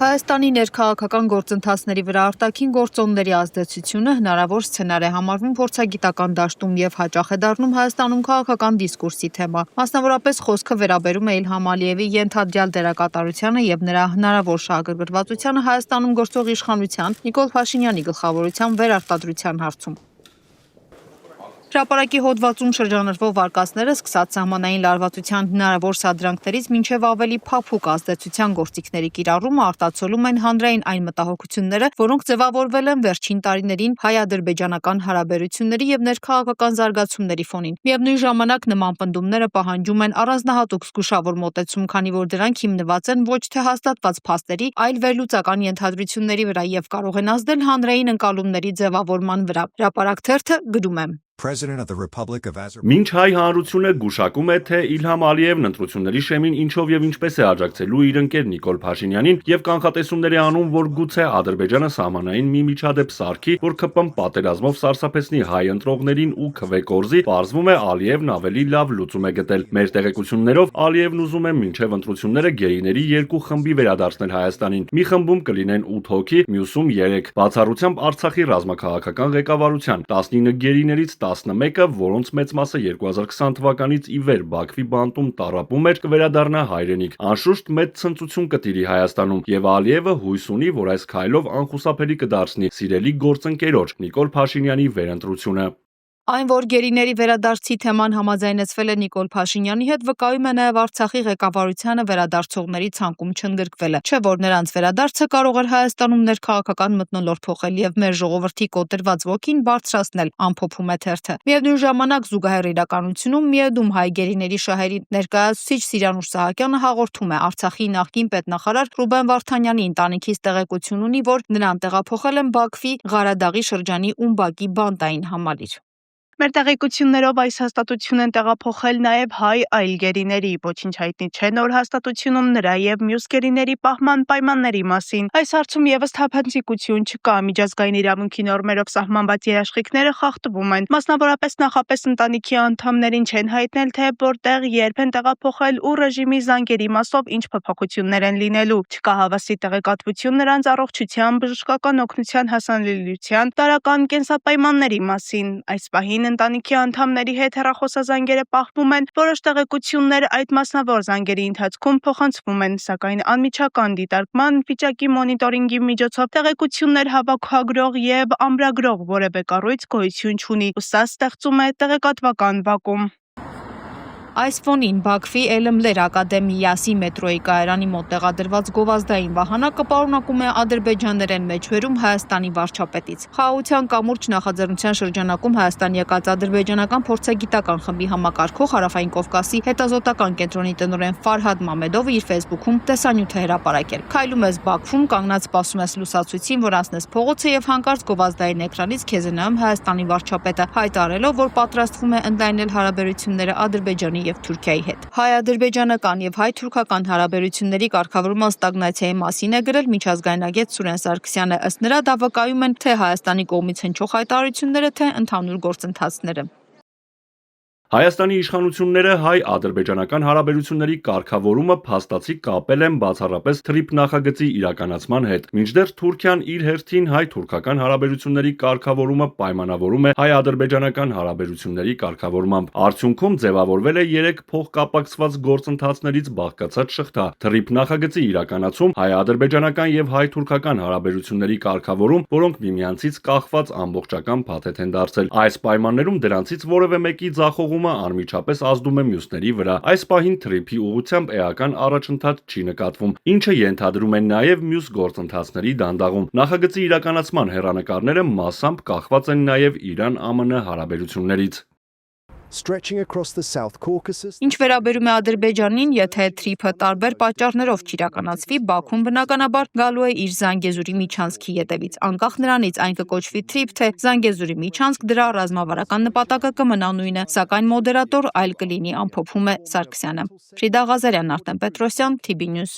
Հայաստանի ներքաղաքական գործընթացների վրա արտաքին գործոնների ազդեցությունը հնարավոր սցենար է համարվում փորձագիտական դաշտում եւ հաճախ է դառնում Հայաստանում քաղաքական դիսկուրսի թեմա։ Մասնավորապես խոսքը վերաբերում է Իլհամ Ալիևի ենթադրյալ դերակատարությանը եւ նրա հնարավոր շահագրգռվածությանը Հայաստանում գործող իշխանության Նիկոլ Փաշինյանի գլխավորության վերարտադրության հարցում։ Հրապարակի հոդվածում շրջանառվող վարկածները սկսած սահմանային լարվածության հնարավոր սադրանքներից մինչև ավելի փափուկ ազդեցության գործիքների կիրառումը արտացոլում են հանրային այն մտահոգությունները, որոնք ձևավորվել են վերջին տարիներին հայ-ադրբեջանական հարաբերությունների եւ ներքաղաքական զարգացումների ֆոնին։ Միևնույն ժամանակ նման պնդումները պահանջում են առանձնահատուկ զգուշավոր մոտեցում, քանի որ դրանք հիմնված են ոչ թե հաստատված փաստերի, այլ վերլուծական ենթադրությունների վրա եւ կարող են ազդել հանրային ընկալումների ձևավորման վրա։ Հրապարակ թերթը գրում է. Մինչ հայ հանրությունը գուշակում է, թե Իլհամ Ալիևն ընտրությունների շեմին ինչով եւ ինչպես է աջակցելու իր ընկեր Նիկոլ Փաշինյանին եւ կանխատեսումների անում, որ գուցե Ադրբեջանը սահմանային մի միջադեպ սարքի, որ ԿՊ պատերազմով սարսափեցնի հայ ընտրողներին ու քվեկորզի, պարզվում է Ալիևն ավելի լավ լուծում է գտել։ Մեր տեղեկություններով Ալիևն ուզում է մինչև ընտրությունները գերիների երկու խմբի վերադարձնել Հայաստանին։ Մի խմբում կլինեն 8 հոգի, մյուսում 3, բացառությամբ Արցախի ռազմաքաղաքական ղեկավարության 19 գերիներից 11-ը, որոնց մեծ մասը 2020 թվականից ի վեր Բաքվի բանտում տառապում էր, կվերադառնա հայրենիք։ Անշուշտ մեծ ցնծություն կտիրի Հայաստանում, եւ Ալիևը հույս ունի, որ այս քայլով անխուսափելի կդարձնի սիրելի գործընկերոջ Նիկոլ Փաշինյանի վերընտրությունը։ Այն, որ գերիների վերադարձի թեման համաձայնեցվել է Նիկոլ Փաշինյանի հետ, վկայում է նաև Արցախի ղեկավարությանը վերադարձողների ցանկում չընդգրկվելը, չէ՞ որ նրանց վերադարձը կարող էր Հայաստանում ներքաղաքական մթնոլորտ փոխել եւ մեր ժողովրդի կոտրված ոգին բարձրացնել, ամփոփում է թերթը։ Միևնույն ժամանակ զուգահեռ իրականությունում միեդում հայ գերիների շահերի ներկայացուցիչ Սիրանուշ Սահակյանը հաղորդում է Արցախի նախկին պետնախարար Ռուբեն Վարդանյանի ընտանիքից տեղեկություն ունի, որ նրան տեղափոխել են Բաքվի Ղարադաղի շրջանի Ումբակի բանտային համալիր։ Մեր տեղեկություններով այս հաստատություն են տեղափոխել նաև հայ այլ գերիների, ոչինչ հայտնի չէ նոր հաստատությունում նրա եւ մյուս գերիների պահման պայմանների մասին։ Այս հարցում եւս թափանցիկություն չկա, միջազգային իրավունքի նորմերով սահմանված երաշխիքները խախտվում են։ Մասնավորապես նախապես ընտանիքի անդամներին չեն հայտնել, թե որտեղ երբ են տեղափոխել ու ռեժիմի զանգերի մասով ինչ փոփոխություններ են լինելու։ Չկա հավաստի տեղեկատվություն նրանց առողջության, բժշկական օգնության հասանելիության, տարրական կենսապայմանների մասին։ Այս պահին ընտանիքի անդամների հետ հեռախոսազանգերը պահվում են, որոշ տեղեկություններ այդ մասնավոր զանգերի ընթացքում փոխանցվում են, սակայն անմիջական դիտարկման, վիճակի մոնիտորինգի միջոցով տեղեկություններ հավաքագրող եւ ամրագրող որևէ կառույց գոյություն չունի, ու սա ստեղծում է տեղեկատվական վակուում։ Այս ֆոնին Բաքվի Էլմլեր ակադեմիայի մետրոյի կայարանի մոտ տեղադրված գովազդային վահանակը պարունակում է ադրբեջաներեն մեջբերում Հայաստանի վարչապետից։ Խաղաղության կամուրջ նախաձեռնության շրջանակում Հայաստան եկած ադրբեջանական փորձագիտական խմբի համակարգող Հարավային Կովկասի հետազոտական կենտրոնի տնօրեն Ֆարհադ Մամեդովը իր ֆեյսբուքում տեսանյութ է հրապարակել։ Քայլում ես Բաքվում, կանգնած սպասում ես լուսացույցին, որ անցնես փողոցը եւ հանկարծ գովազդային էկրանից քեզ է նայում Հայաստանի վարչապետը, հայտարարելով, որ պատրաստվում է ընդլայնել հարաբերությունները Ադրբեջանի եւ Թուրքիայի հետ։ Հայ-ադրբեջանական եւ հայ-թուրքական հարաբերությունների կարգավորման ստագնացիայի մասին է գրել միջազգայնագետ Սուրեն Սարգսյանը։ Ըստ նրա դա վկայում են թե Հայաստանի կողմից հնչող հայտարարությունները, թե ընդհանուր գործընթացները։ Հայաստանի իշխանությունները հայ-ադրբեջանական հարաբերությունների կարգավորումը փաստացի կապել են բացառապես թրիփ նախագծի իրականացման հետ, մինչդեռ Թուրքիան իր հերթին հայ-թուրքական հարաբերությունների կարգավորումը պայմանավորում է հայ-ադրբեջանական հարաբերությունների կարգավորմամբ։ Արդյունքում ձևավորվել է 3 փոխկապակցված գործընթացներից բաղկացած շղթա՝ թրիփ նախագծի իրականացում, հայ-ադրբեջանական եւ հայ-թուրքական հարաբերությունների կարգավորում, որոնք միմյանցից կախված ամբողջական փաթեթ են դարձել։ Այս պայմաններում դրանցից որևէ մեկի ձախողումը անմիջապես ազդում է մյուսների վրա։ Այս պահին թրիփի ուղղությամբ էական առաջընթաց չի նկատվում, ինչը ենթադրում է նաև մյուս գործընթացների դանդաղում։ Նախագծի իրականացման հեռանկարները մասամբ կախված են նաև Իրան-ԱՄՆ հարաբերություններից։ Ինչ վերաբերում է Ադրբեջանին, եթե թրիփը տարբեր պատճառներով չիրականացվի, Բաքուն բնականաբար գալու է իր Զանգեզուրի միջանցքի ետևից։ Անկախ նրանից այն կկոչվի թրիփ, թե Զանգեզուրի միջանցք, դրա ռազմավարական նպատակը կմնա նույնը, սակայն մոդերատոր այլ կլինի, ամփոփում է Սարգսյանը։ Ֆրիդա Ղազարյան, Արտեմ Պետրոսյան, TB News։